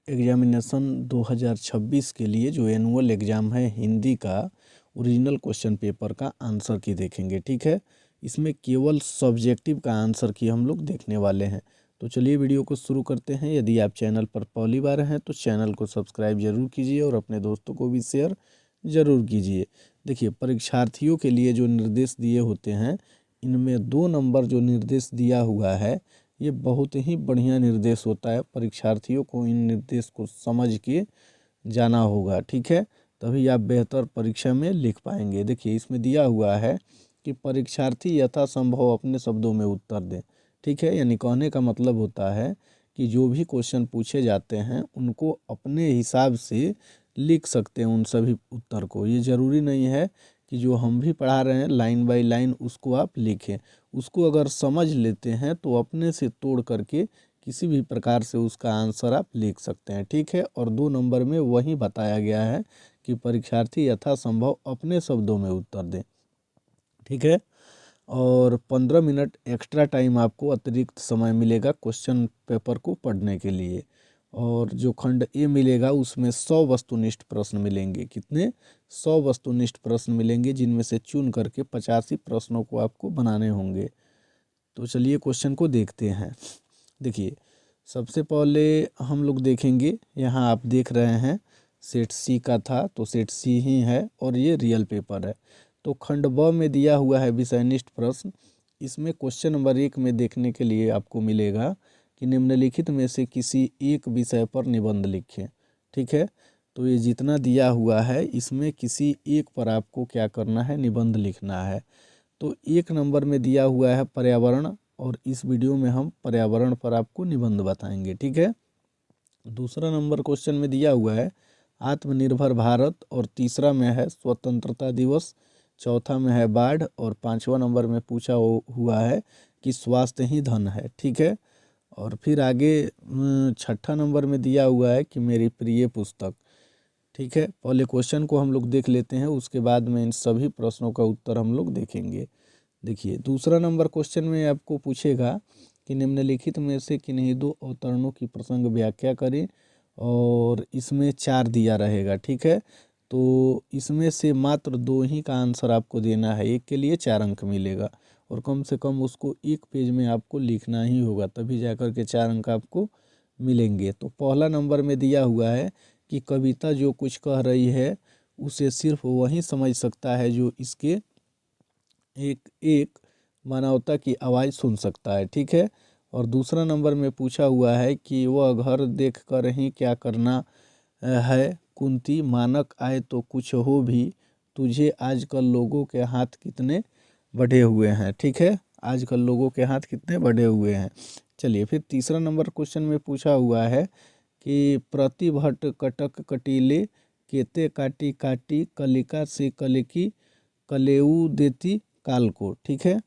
Examination 2026 के लिए जो एनुअल एग्ज़ाम है हिंदी का ओरिजिनल क्वेश्चन पेपर का आंसर की देखेंगे। ठीक है, इसमें केवल सब्जेक्टिव का आंसर की हम लोग देखने वाले हैं। तो चलिए वीडियो को शुरू करते हैं। यदि आप चैनल पर पहली बार हैं तो चैनल को सब्सक्राइब जरूर कीजिए और अपने दोस्तों को भी शेयर ज़रूर कीजिए। देखिए, परीक्षार्थियों के लिए जो निर्देश दिए होते हैं, इनमें 2 नंबर जो निर्देश दिया हुआ है, ये बहुत ही बढ़िया निर्देश होता है। परीक्षार्थियों को इन निर्देश को समझ के जाना होगा। ठीक है, तभी आप बेहतर परीक्षा में लिख पाएंगे। देखिए, इसमें दिया हुआ है कि परीक्षार्थी यथासंभव अपने शब्दों में उत्तर दें। ठीक है, यानी कहने का मतलब होता है कि जो भी क्वेश्चन पूछे जाते हैं उनको अपने हिसाब से लिख सकते हैं उन सभी उत्तर को। ये ज़रूरी नहीं है कि जो हम भी पढ़ा रहे हैं लाइन बाय लाइन उसको आप लिखें। उसको अगर समझ लेते हैं तो अपने से तोड़ करके किसी भी प्रकार से उसका आंसर आप लिख सकते हैं। ठीक है, और 2 नंबर में वही बताया गया है कि परीक्षार्थी यथासंभव अपने शब्दों में उत्तर दें। ठीक है, और 15 मिनट एक्स्ट्रा टाइम आपको अतिरिक्त समय मिलेगा क्वेश्चन पेपर को पढ़ने के लिए। और जो खंड ए मिलेगा उसमें 100 वस्तुनिष्ठ प्रश्न मिलेंगे। कितने? 100 वस्तुनिष्ठ प्रश्न मिलेंगे, जिनमें से चुन करके 85 प्रश्नों को आपको बनाने होंगे। तो चलिए क्वेश्चन को देखते हैं। देखिए, सबसे पहले हम लोग देखेंगे, यहाँ आप देख रहे हैं सेट सी का था तो सेट सी ही है और ये रियल पेपर है। तो खंड ब में दिया हुआ है विषयनिष्ठ प्रश्न। इसमें क्वेश्चन नंबर 1 में देखने के लिए आपको मिलेगा कि निम्नलिखित में से किसी एक विषय पर निबंध लिखें। ठीक है, तो ये जितना दिया हुआ है इसमें किसी एक पर आपको क्या करना है, निबंध लिखना है। तो 1 नंबर में दिया हुआ है पर्यावरण, और इस वीडियो में हम पर्यावरण पर आपको निबंध बताएंगे। ठीक है, दूसरा नंबर क्वेश्चन में दिया हुआ है आत्मनिर्भर भारत, और तीसरा में है स्वतंत्रता दिवस, चौथा में है बाढ़, और 5वां नंबर में पूछा हुआ है कि स्वास्थ्य ही धन है। ठीक है, और फिर आगे 6ठा नंबर में दिया हुआ है कि मेरी प्रिय पुस्तक। ठीक है, पहले क्वेश्चन को हम लोग देख लेते हैं, उसके बाद में इन सभी प्रश्नों का उत्तर हम लोग देखेंगे। देखिए, दूसरा नंबर क्वेश्चन में आपको पूछेगा कि निम्नलिखित में से किन्हीं 2 अवतरणों की प्रसंग व्याख्या करें, और इसमें 4 दिया रहेगा। ठीक है, तो इसमें से मात्र 2 ही का आंसर आपको देना है। एक के लिए 4 अंक मिलेगा, और कम से कम उसको 1 पेज में आपको लिखना ही होगा, तभी जाकर के 4 अंक आपको मिलेंगे। तो पहला नंबर में दिया हुआ है कि कविता जो कुछ कह रही है उसे सिर्फ वही समझ सकता है जो इसके एक एक मानवता की आवाज़ सुन सकता है। ठीक है, और दूसरा नंबर में पूछा हुआ है कि वह घर देख कर ही क्या करना है, कुंती मानक आए तो कुछ हो भी, तुझे आजकल लोगों के हाथ कितने बढ़े हुए हैं। ठीक है, आजकल लोगों के हाथ कितने बढ़े हुए हैं। चलिए, फिर तीसरा नंबर क्वेश्चन में पूछा हुआ है कि प्रतिभट कटक कटीले, केते काटी काटी कलिका से कलिकी, कलेऊ देती काल को। ठीक है,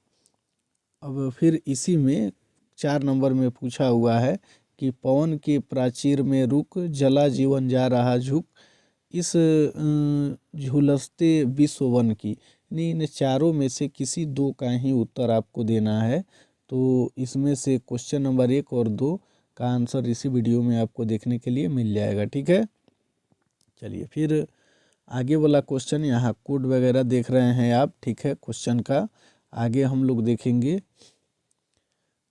अब फिर इसी में 4 नंबर में पूछा हुआ है कि पवन के प्राचीर में रुक, जला जीवन जा रहा झुक, इस झुलसते विश्ववन की। यानी इन चारों में से किसी 2 का ही उत्तर आपको देना है। तो इसमें से क्वेश्चन नंबर 1 और 2 का आंसर इसी वीडियो में आपको देखने के लिए मिल जाएगा। ठीक है, चलिए फिर आगे वाला क्वेश्चन, यहाँ कोड वगैरह देख रहे हैं आप। ठीक है, क्वेश्चन का आगे हम लोग देखेंगे।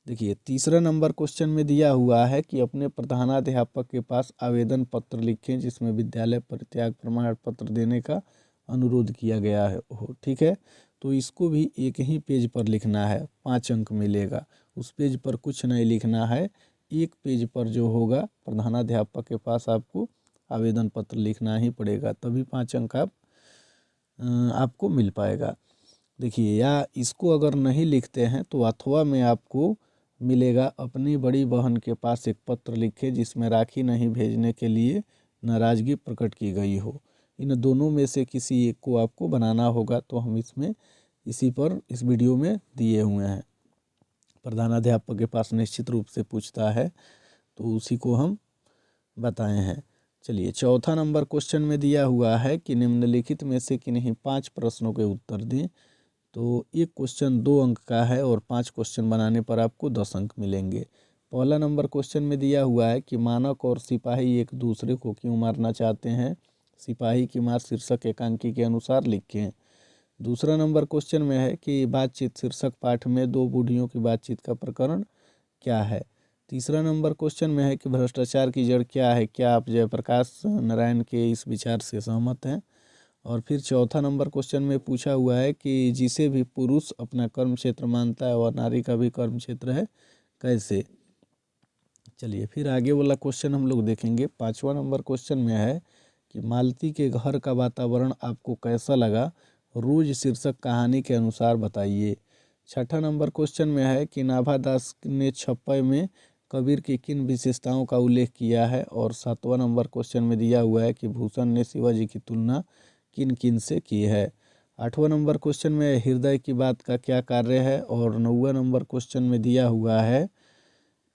देखिए, तीसरा नंबर क्वेश्चन में दिया हुआ है कि अपने प्रधानाध्यापक के पास आवेदन पत्र लिखें जिसमें विद्यालय परित्याग प्रमाण पत्र देने का अनुरोध किया गया है हो। ठीक है, तो इसको भी एक ही पेज पर लिखना है, 5 अंक मिलेगा। उस पेज पर कुछ नहीं लिखना है, एक पेज पर जो होगा प्रधानाध्यापक के पास आपको आवेदन पत्र लिखना ही पड़ेगा, तभी 5 अंक आपको मिल पाएगा। देखिए, या इसको अगर नहीं लिखते हैं तो अथवा में आपको मिलेगा अपनी बड़ी बहन के पास एक पत्र लिखे जिसमें राखी नहीं भेजने के लिए नाराज़गी प्रकट की गई हो। इन दोनों में से किसी एक को आपको बनाना होगा, तो हम इसमें इसी पर इस वीडियो में दिए हुए हैं। प्रधानाध्यापक के पास निश्चित रूप से पूछता है, तो उसी को हम बताए हैं। चलिए, चौथा नंबर क्वेश्चन में दिया हुआ है कि निम्नलिखित में से किन्हीं 5 प्रश्नों के उत्तर दें। तो एक क्वेश्चन 2 अंक का है और 5 क्वेश्चन बनाने पर आपको 10 अंक मिलेंगे। पहला नंबर क्वेश्चन में दिया हुआ है कि मानक और सिपाही एक दूसरे को क्यों मारना चाहते हैं, सिपाही की मार शीर्षक एकांकी के अनुसार लिखें। दूसरा नंबर क्वेश्चन में है कि बातचीत शीर्षक पाठ में दो बूढ़ियों की बातचीत का प्रकरण क्या है। तीसरा नंबर क्वेश्चन में है कि भ्रष्टाचार की जड़ क्या है, क्या आप जयप्रकाश नारायण के इस विचार से सहमत हैं। और फिर चौथा नंबर क्वेश्चन में पूछा हुआ है कि जिसे भी पुरुष अपना कर्म क्षेत्र मानता है वह नारी का भी कर्म क्षेत्र है, कैसे। चलिए फिर आगे वाला क्वेश्चन हम लोग देखेंगे। पांचवा नंबर क्वेश्चन में है कि मालती के घर का वातावरण आपको कैसा लगा, रोज शीर्षक कहानी के अनुसार बताइए। छठा नंबर क्वेश्चन में है कि नाभा दास ने छप्पय में कबीर की किन विशेषताओं का उल्लेख किया है। और सातवां नंबर क्वेश्चन में दिया हुआ है कि भूषण ने शिवाजी की तुलना किन किन से की है। आठवां नंबर क्वेश्चन में हृदय की बात का क्या कार्य है। और नौवां नंबर क्वेश्चन में दिया हुआ है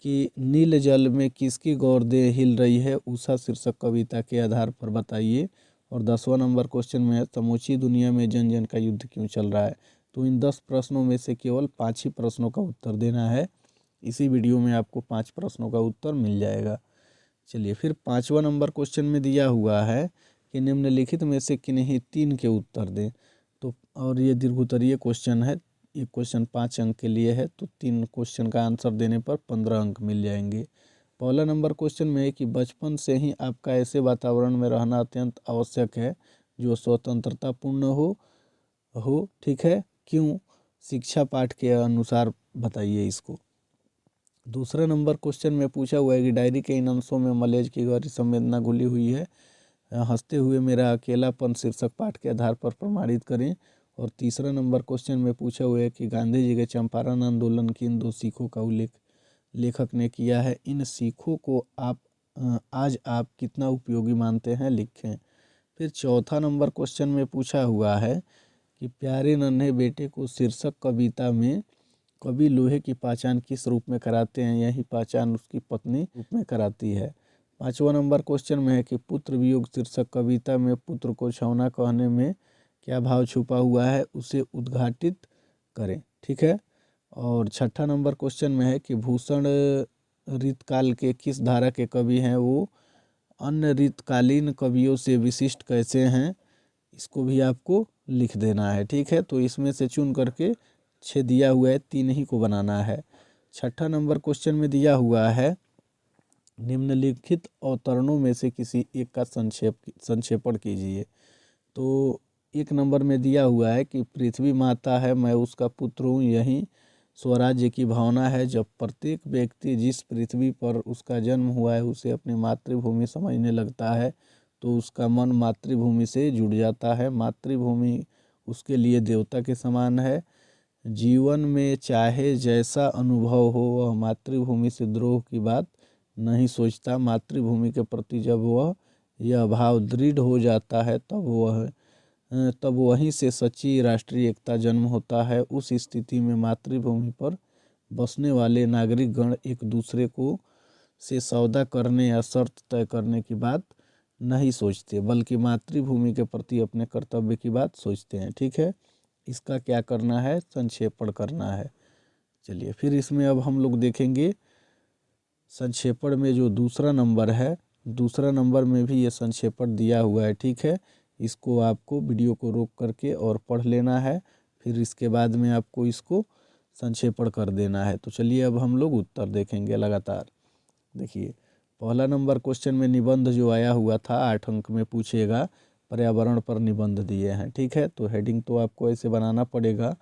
कि नील जल में किसकी गौरदें हिल रही है, उषा शीर्षक कविता के आधार पर बताइए। और 10वां नंबर क्वेश्चन में है समूची दुनिया में जन जन का युद्ध क्यों चल रहा है। तो इन 10 प्रश्नों में से केवल 5 ही प्रश्नों का उत्तर देना है। इसी वीडियो में आपको 5 प्रश्नों का उत्तर मिल जाएगा। चलिए फिर 5वां नंबर क्वेश्चन में दिया हुआ है कि निम्नलिखित में से किन्हीं 3 के उत्तर दें। तो और ये दीर्घोत्तरीय क्वेश्चन है, ये क्वेश्चन 5 अंक के लिए है, तो 3 क्वेश्चन का आंसर देने पर 15 अंक मिल जाएंगे। पहला नंबर क्वेश्चन में है कि बचपन से ही आपका ऐसे वातावरण में रहना अत्यंत आवश्यक है जो स्वतंत्रतापूर्ण हो, ठीक है, क्यों, शिक्षा पाठ के अनुसार बताइए इसको। दूसरा नंबर क्वेश्चन में पूछा हुआ है कि डायरी के इन अंशों में मलेज की गहरी संवेदना घुली हुई है, हंसते हुए मेरा अकेलापन शीर्षक पाठ के आधार पर प्रमाणित करें। और तीसरा नंबर क्वेश्चन में पूछा हुआ है कि गांधी जी के चंपारण आंदोलन की इन 2 सीखों का उल्लेख लेखक ने किया है, इन सीखों को आज आप कितना उपयोगी मानते हैं, लिखें। फिर चौथा नंबर क्वेश्चन में पूछा हुआ है कि प्यारे नन्हे बेटे को शीर्षक कविता में कवि लोहे की पहचान किस रूप में कराते हैं, यही पहचान उसकी पत्नी रूप में कराती है। 5वां नंबर क्वेश्चन में है कि पुत्र वियोग शीर्षक कविता में पुत्र को छौना कहने में क्या भाव छुपा हुआ है, उसे उद्घाटित करें, ठीक है। और 6ठा नंबर क्वेश्चन में है कि भूषण रीतकाल के किस धारा के कवि हैं, वो अन्य रीतकालीन कवियों से विशिष्ट कैसे हैं, इसको भी आपको लिख देना है, ठीक है। तो इसमें से चुन करके 6 दिया हुआ है, 3 ही को बनाना है। 6ठा नंबर क्वेश्चन में दिया हुआ है निम्नलिखित अवतरणों में से किसी एक का संक्षेपण कीजिए। तो 1 नंबर में दिया हुआ है कि पृथ्वी माता है, मैं उसका पुत्र हूँ, यही स्वराज्य की भावना है। जब प्रत्येक व्यक्ति जिस पृथ्वी पर उसका जन्म हुआ है उसे अपनी मातृभूमि समझने लगता है तो उसका मन मातृभूमि से जुड़ जाता है। मातृभूमि उसके लिए देवता के समान है। जीवन में चाहे जैसा अनुभव हो वह मातृभूमि से द्रोह की बात नहीं सोचता। मातृभूमि के प्रति जब वह यह भाव दृढ़ हो जाता है तब वहीं से सच्ची राष्ट्रीय एकता जन्म होता है। उस स्थिति में मातृभूमि पर बसने वाले नागरिक गण एक दूसरे को से सौदा करने या शर्त तय करने की बात नहीं सोचते, बल्कि मातृभूमि के प्रति अपने कर्तव्य की बात सोचते हैं, ठीक है। इसका क्या करना है, संक्षेपण करना है। चलिए फिर इसमें अब हम लोग देखेंगे संक्षेपण में जो दूसरा नंबर है, दूसरा नंबर में भी ये संक्षेपण दिया हुआ है, ठीक है। इसको आपको वीडियो को रोक करके और पढ़ लेना है, फिर इसके बाद में आपको इसको संक्षेपण कर देना है। तो चलिए अब हम लोग उत्तर देखेंगे लगातार। देखिए पहला नंबर क्वेश्चन में निबंध जो आया हुआ था 8 अंक में पूछेगा, पर्यावरण पर निबंध दिए हैं, ठीक है। तो हेडिंग तो आपको ऐसे बनाना पड़ेगा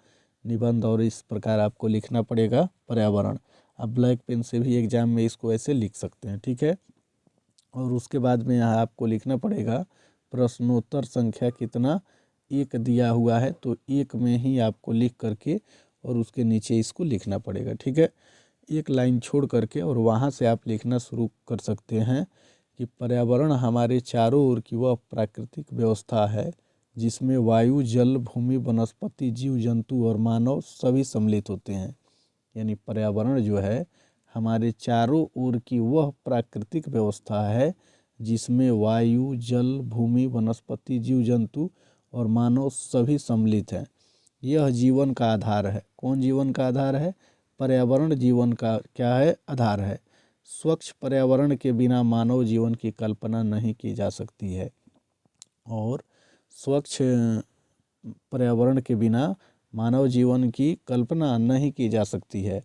निबंध, और इस प्रकार आपको लिखना पड़ेगा पर्यावरण। आप ब्लैक पेन से भी एग्जाम में इसको ऐसे लिख सकते हैं, ठीक है। और उसके बाद में यहाँ आपको लिखना पड़ेगा प्रश्नोत्तर संख्या कितना, 1 दिया हुआ है तो 1 में ही आपको लिख करके और उसके नीचे इसको लिखना पड़ेगा, ठीक है। 1 लाइन छोड़ करके और वहाँ से आप लिखना शुरू कर सकते हैं कि पर्यावरण हमारे चारों ओर की वह प्राकृतिक व्यवस्था है जिसमें वायु, जल, भूमि, वनस्पति, जीव जंतु और मानव सभी सम्मिलित होते हैं। यानी पर्यावरण जो है हमारे चारों ओर की वह प्राकृतिक व्यवस्था है जिसमें वायु, जल, भूमि, वनस्पति, जीव जंतु और मानव सभी सम्मिलित हैं। यह जीवन का आधार है। कौन जीवन का आधार है? पर्यावरण जीवन का क्या है? आधार है। स्वच्छ पर्यावरण के बिना मानव जीवन की कल्पना नहीं की जा सकती है। और स्वच्छ पर्यावरण के बिना मानव जीवन की कल्पना नहीं की जा सकती है।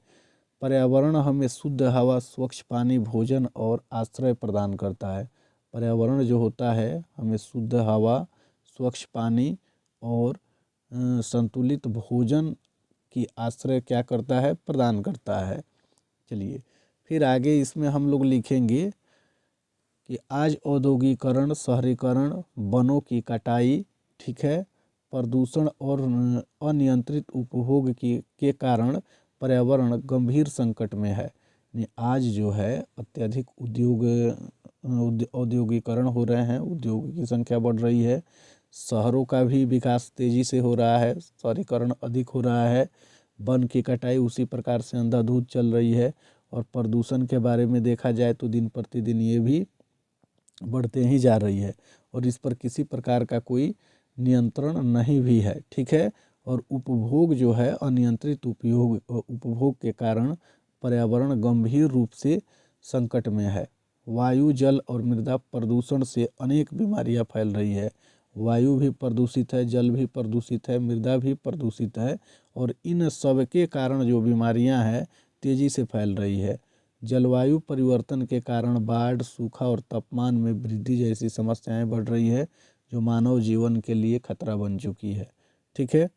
पर्यावरण हमें शुद्ध हवा, स्वच्छ पानी, भोजन और आश्रय प्रदान करता है। पर्यावरण जो होता है हमें शुद्ध हवा, स्वच्छ पानी और संतुलित भोजन की आश्रय क्या करता है, प्रदान करता है। चलिए फिर आगे इसमें हम लोग लिखेंगे कि आज औद्योगिकरण, शहरीकरण, वनों की कटाई, ठीक है, प्रदूषण और अनियंत्रित उपभोग के कारण पर्यावरण गंभीर संकट में है। आज जो है अत्यधिक औद्योगिकरण हो रहे हैं, उद्योग की संख्या बढ़ रही है, शहरों का भी विकास तेज़ी से हो रहा है, शहरीकरण अधिक हो रहा है, वन की कटाई उसी प्रकार से अंधाधुंध चल रही है। और प्रदूषण के बारे में देखा जाए तो दिन प्रतिदिन ये भी बढ़ते ही जा रही है और इस पर किसी प्रकार का कोई नियंत्रण नहीं भी है, ठीक है। और उपभोग जो है, अनियंत्रित उपभोग के कारण पर्यावरण गंभीर रूप से संकट में है। वायु, जल और मृदा प्रदूषण से अनेक बीमारियां फैल रही है। वायु भी प्रदूषित है, जल भी प्रदूषित है, मृदा भी प्रदूषित है और इन सब के कारण जो बीमारियां हैं तेज़ी से फैल रही है। जलवायु परिवर्तन के कारण बाढ़, सूखा और तापमान में वृद्धि जैसी समस्याएं बढ़ रही है जो मानव जीवन के लिए खतरा बन चुकी है, ठीक है।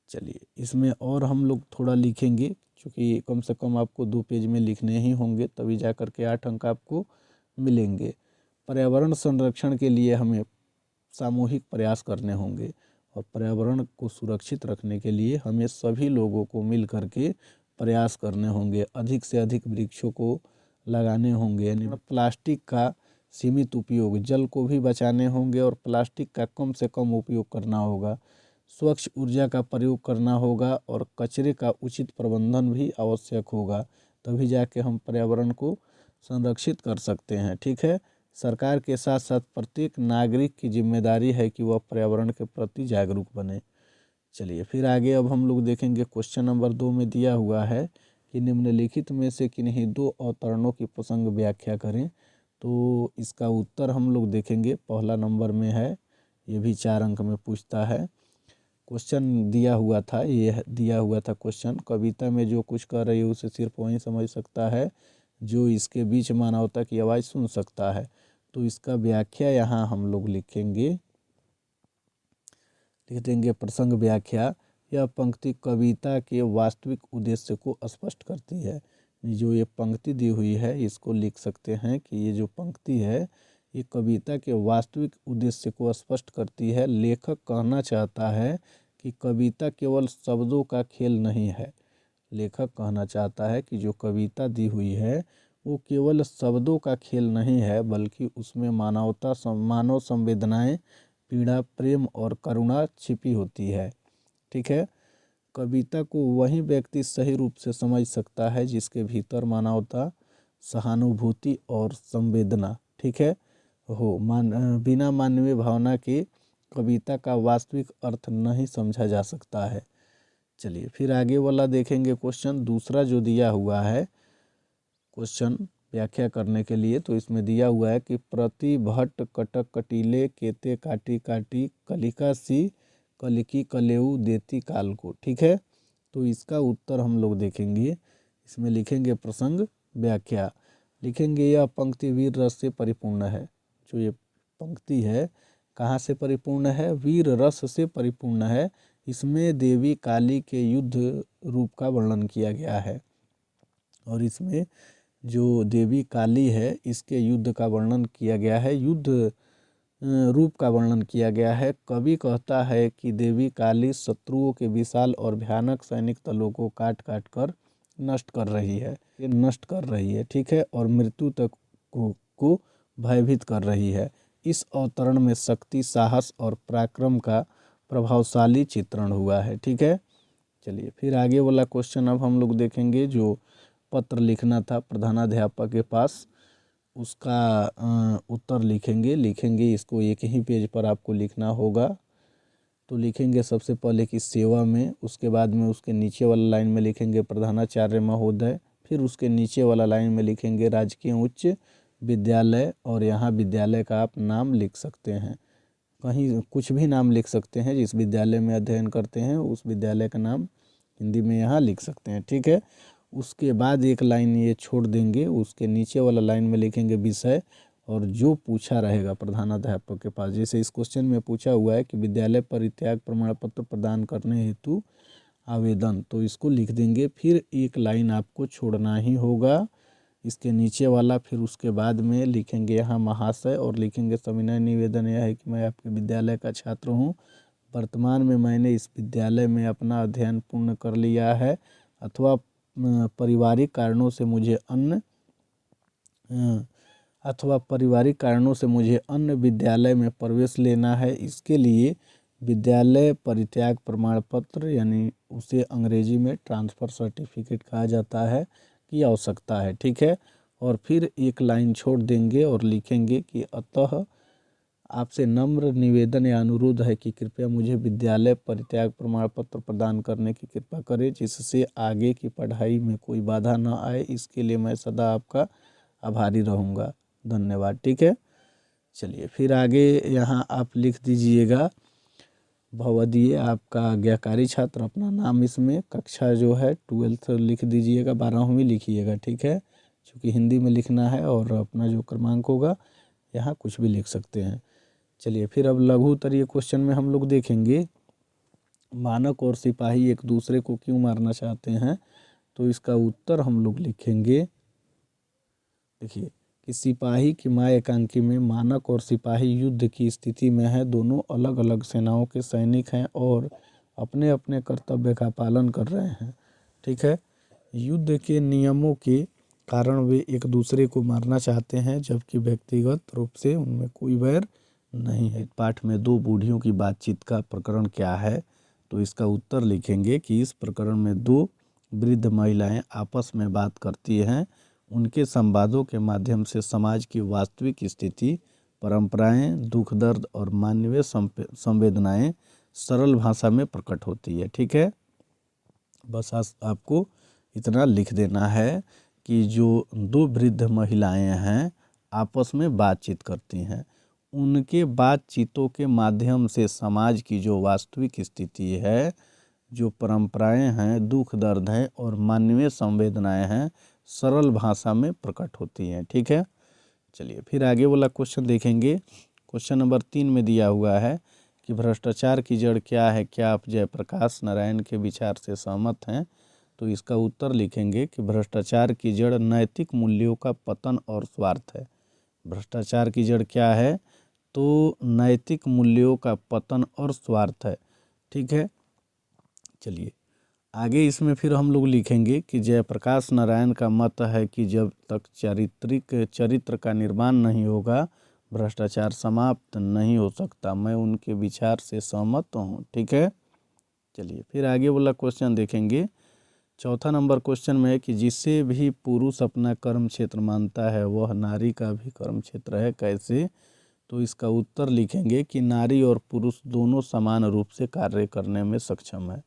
चलिए इसमें और हम लोग थोड़ा लिखेंगे क्योंकि कम से कम आपको 2 पेज में लिखने ही होंगे, तभी जा कर के 8 अंक आपको मिलेंगे। पर्यावरण संरक्षण के लिए हमें सामूहिक प्रयास करने होंगे और पर्यावरण को सुरक्षित रखने के लिए हमें सभी लोगों को मिल कर के प्रयास करने होंगे। अधिक से अधिक वृक्षों को लगाने होंगे। प्लास्टिक का सीमित उपयोग, जल को भी बचाने होंगे और प्लास्टिक का कम से कम उपयोग करना होगा। स्वच्छ ऊर्जा का प्रयोग करना होगा और कचरे का उचित प्रबंधन भी आवश्यक होगा, तभी जाके हम पर्यावरण को संरक्षित कर सकते हैं, ठीक है। सरकार के साथ साथ प्रत्येक नागरिक की जिम्मेदारी है कि वह पर्यावरण के प्रति जागरूक बने। चलिए फिर आगे अब हम लोग देखेंगे क्वेश्चन नंबर 2 में दिया हुआ है कि निम्नलिखित में से किन्हीं 2 अवतरणों की प्रसंग व्याख्या करें। तो इसका उत्तर हम लोग देखेंगे, पहला नंबर में है, ये भी 4 अंक में पूछता है। क्वेश्चन दिया हुआ था, ये दिया हुआ था क्वेश्चन, कविता में जो कुछ कर रही है उसे सिर्फ वही समझ सकता है जो इसके बीच मानवता की आवाज़ सुन सकता है। तो इसका व्याख्या यहाँ हम लोग लिखेंगे, लिख देंगे प्रसंग व्याख्या। यह पंक्ति कविता के वास्तविक उद्देश्य को स्पष्ट करती है। जो ये पंक्ति दी हुई है इसको लिख सकते हैं कि ये जो पंक्ति है ये कविता के वास्तविक उद्देश्य को स्पष्ट करती है। लेखक कहना चाहता है कि कविता केवल शब्दों का खेल नहीं है। लेखक कहना चाहता है कि जो कविता दी हुई है वो केवल शब्दों का खेल नहीं है, बल्कि उसमें मानवता, मानव संवेदनाएं, पीड़ा, प्रेम और करुणा छिपी होती है, ठीक है। कविता को वही व्यक्ति सही रूप से समझ सकता है जिसके भीतर मानवता, सहानुभूति और संवेदना, ठीक है, हो। बिना मानवीय भावना के कविता का वास्तविक अर्थ नहीं समझा जा सकता है। चलिए फिर आगे वाला देखेंगे क्वेश्चन दूसरा जो दिया हुआ है क्वेश्चन व्याख्या करने के लिए। तो इसमें दिया हुआ है कि प्रति भट्ट कटक कटीले केते काटी काटी कलिका सी कलिकी कलेऊ देती काल को, ठीक है। तो इसका उत्तर हम लोग देखेंगे, इसमें लिखेंगे प्रसंग व्याख्या, लिखेंगे यह पंक्ति वीर रस से परिपूर्ण है। जो ये पंक्ति है कहाँ से परिपूर्ण है, वीर रस से परिपूर्ण है। इसमें देवी काली के युद्ध रूप का वर्णन किया गया है और इसमें जो देवी काली है इसके युद्ध का वर्णन किया गया है, युद्ध रूप का वर्णन किया गया है। कवि कहता है कि देवी काली शत्रुओं के विशाल और भयानक सैनिक दलों को काट काट कर नष्ट कर रही है, ये नष्ट कर रही है, ठीक है, और मृत्यु तक को भयभीत कर रही है। इस अवतरण में शक्ति, साहस और पराक्रम का प्रभावशाली चित्रण हुआ है, ठीक है। चलिए फिर आगे वाला क्वेश्चन अब हम लोग देखेंगे। जो पत्र लिखना था प्रधानाध्यापक के पास उसका उत्तर लिखेंगे इसको एक ही पेज पर आपको लिखना होगा। तो लिखेंगे सबसे पहले कि सेवा में, उसके बाद में उसके नीचे वाला लाइन में लिखेंगे प्रधानाचार्य महोदय, फिर उसके नीचे वाला लाइन में लिखेंगे राजकीय उच्च विद्यालय, और यहाँ विद्यालय का आप नाम लिख सकते हैं, कहीं कुछ भी नाम लिख सकते हैं, जिस विद्यालय में अध्ययन करते हैं उस विद्यालय का नाम हिंदी में यहाँ लिख सकते हैं, ठीक है। उसके बाद एक लाइन ये छोड़ देंगे, उसके नीचे वाला लाइन में लिखेंगे विषय, और जो पूछा रहेगा प्रधानाध्यापक के पास, जैसे इस क्वेश्चन में पूछा हुआ है कि विद्यालय परित्याग प्रमाण पत्र प्रदान करने हेतु आवेदन, तो इसको लिख देंगे। फिर एक लाइन आपको छोड़ना ही होगा, इसके नीचे वाला, फिर उसके बाद में लिखेंगे यहाँ महाशय, और लिखेंगे सविनय निवेदन यह है कि मैं आपके विद्यालय का छात्र हूँ, वर्तमान में मैंने इस विद्यालय में अपना अध्ययन पूर्ण कर लिया है, अथवा पारिवारिक कारणों से मुझे अन्य विद्यालय में प्रवेश लेना है, इसके लिए विद्यालय परित्याग प्रमाण पत्र, यानी उसे अंग्रेजी में ट्रांसफ़र सर्टिफिकेट कहा जाता है, की आवश्यकता है, ठीक है। और फिर एक लाइन छोड़ देंगे और लिखेंगे कि अतः आपसे नम्र निवेदन या अनुरोध है कि कृपया मुझे विद्यालय परित्याग प्रमाण पत्र प्रदान करने की कृपा करें, जिससे आगे की पढ़ाई में कोई बाधा न आए, इसके लिए मैं सदा आपका आभारी रहूँगा, धन्यवाद, ठीक है। चलिए फिर आगे यहाँ आप लिख दीजिएगा भवदीय आपका आज्ञाकारी छात्र, अपना नाम, इसमें कक्षा जो है 12th लिख दीजिएगा, 12वीं लिखिएगा, ठीक है, क्योंकि हिंदी में लिखना है, और अपना जो क्रमांक होगा यहाँ कुछ भी लिख सकते हैं। चलिए फिर अब लघु उत्तरीय क्वेश्चन में हम लोग देखेंगे मानक और सिपाही एक दूसरे को क्यों मारना चाहते हैं, तो इसका उत्तर हम लोग लिखेंगे। देखिए कि सिपाही की माँ एकांकी में मानक और सिपाही युद्ध की स्थिति में है, दोनों अलग अलग सेनाओं के सैनिक हैं और अपने अपने कर्तव्य का पालन कर रहे हैं, ठीक है। युद्ध के नियमों के कारण वे एक दूसरे को मारना चाहते हैं, जबकि व्यक्तिगत रूप से उनमें कोई वैर नहीं है। पाठ में दो बूढ़ियों की बातचीत का प्रकरण क्या है, तो इसका उत्तर लिखेंगे कि इस प्रकरण में दो वृद्ध महिलाएं आपस में बात करती हैं, उनके संवादों के माध्यम से समाज की वास्तविक स्थिति, परंपराएं, दुख दर्द और मानवीय संवेदनाएं सरल भाषा में प्रकट होती है, ठीक है। बस आपको इतना लिख देना है कि जो दो वृद्ध महिलाएं हैं आपस में बातचीत करती हैं, उनके बातचीतों के माध्यम से समाज की जो वास्तविक स्थिति है, जो परंपराएं हैं, दुख दर्द हैं और मानवीय संवेदनाएं हैं, सरल भाषा में प्रकट होती हैं, ठीक है। चलिए फिर आगे वाला क्वेश्चन देखेंगे। क्वेश्चन नंबर 3 में दिया हुआ है कि भ्रष्टाचार की जड़ क्या है, क्या आप जयप्रकाश नारायण के विचार से सहमत हैं, तो इसका उत्तर लिखेंगे कि भ्रष्टाचार की जड़ नैतिक मूल्यों का पतन और स्वार्थ है। भ्रष्टाचार की जड़ क्या है, तो नैतिक मूल्यों का पतन और स्वार्थ है, ठीक है। चलिए आगे इसमें फिर हम लोग लिखेंगे कि जयप्रकाश नारायण का मत है कि जब तक चरित्र का निर्माण नहीं होगा, भ्रष्टाचार समाप्त नहीं हो सकता। मैं उनके विचार से सहमत हूँ, ठीक है। चलिए फिर आगे वाला क्वेश्चन देखेंगे। चौथा नंबर क्वेश्चन में है कि जिसे भी पुरुष अपना कर्म क्षेत्र मानता है वह नारी का भी कर्म क्षेत्र है, कैसे, तो इसका उत्तर लिखेंगे कि नारी और पुरुष दोनों समान रूप से कार्य करने में सक्षम है।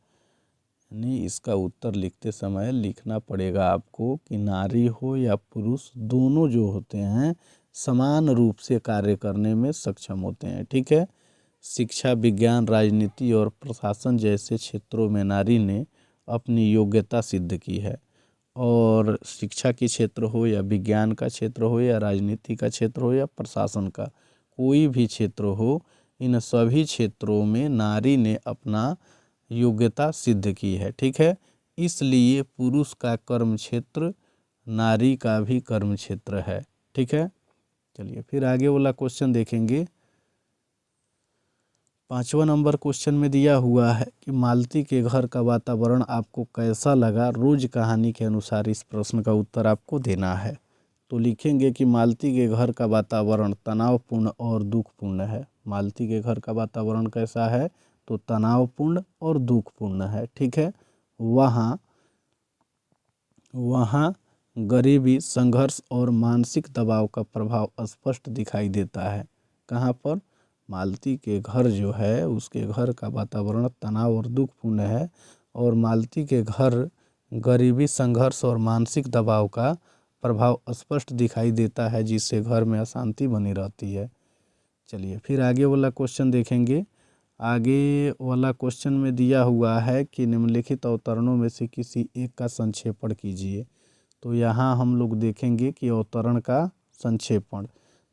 यानी इसका उत्तर लिखते समय लिखना पड़ेगा आपको कि नारी हो या पुरुष, दोनों जो होते हैं समान रूप से कार्य करने में सक्षम होते हैं, ठीक है। शिक्षा, विज्ञान, राजनीति और प्रशासन जैसे क्षेत्रों में नारी ने अपनी योग्यता सिद्ध की है, और शिक्षा के क्षेत्र हो या विज्ञान का क्षेत्र हो या राजनीति का क्षेत्र हो या प्रशासन का कोई भी क्षेत्र हो, इन सभी क्षेत्रों में नारी ने अपना योग्यता सिद्ध की है, ठीक है। इसलिए पुरुष का कर्म क्षेत्र नारी का भी कर्म क्षेत्र है, ठीक है। चलिए फिर आगे वाला क्वेश्चन देखेंगे। 5वां नंबर क्वेश्चन में दिया हुआ है कि मालती के घर का वातावरण आपको कैसा लगा, रोज कहानी के अनुसार इस प्रश्न का उत्तर आपको देना है। तो लिखेंगे कि मालती के घर का वातावरण तनावपूर्ण और दुखपूर्ण है। मालती के घर का वातावरण कैसा है, तो तनावपूर्ण और दुखपूर्ण है, ठीक है। वहाँ गरीबी, संघर्ष और मानसिक दबाव का प्रभाव स्पष्ट दिखाई देता है। कहाँ पर, मालती के घर जो है उसके घर का वातावरण तनाव और दुखपूर्ण है, और मालती के घर गरीबी, संघर्ष और मानसिक दबाव का प्रभाव स्पष्ट दिखाई देता है, जिससे घर में अशांति बनी रहती है। चलिए फिर आगे वाला क्वेश्चन देखेंगे। आगे वाला क्वेश्चन में दिया हुआ है कि निम्नलिखित अवतरणों में से किसी एक का संक्षेपण कीजिए। तो यहाँ हम लोग देखेंगे कि अवतरण का संक्षेपण।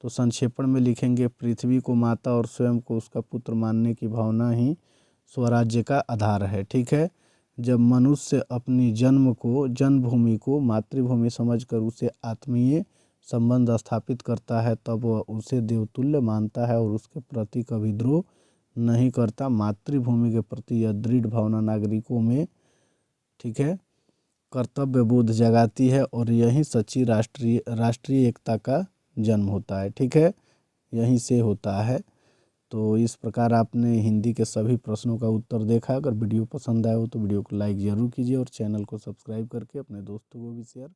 तो संक्षेपण में लिखेंगे, पृथ्वी को माता और स्वयं को उसका पुत्र मानने की भावना ही स्वराज्य का आधार है। ठीक है। जब मनुष्य अपनी जन्मभूमि को मातृभूमि समझकर उसे आत्मीय संबंध स्थापित करता है, तब वह उसे देवतुल्य मानता है और उसके प्रति कभी द्रोह नहीं करता। मातृभूमि के प्रति यह दृढ़ भावना नागरिकों में, ठीक है, कर्तव्य बोध जगाती है और यही सच्ची राष्ट्रीय एकता का जन्म होता है। ठीक है, यहीं से होता है। तो इस प्रकार आपने हिंदी के सभी प्रश्नों का उत्तर देखा। अगर वीडियो पसंद आया हो तो वीडियो को लाइक ज़रूर कीजिए और चैनल को सब्सक्राइब करके अपने दोस्तों को भी शेयर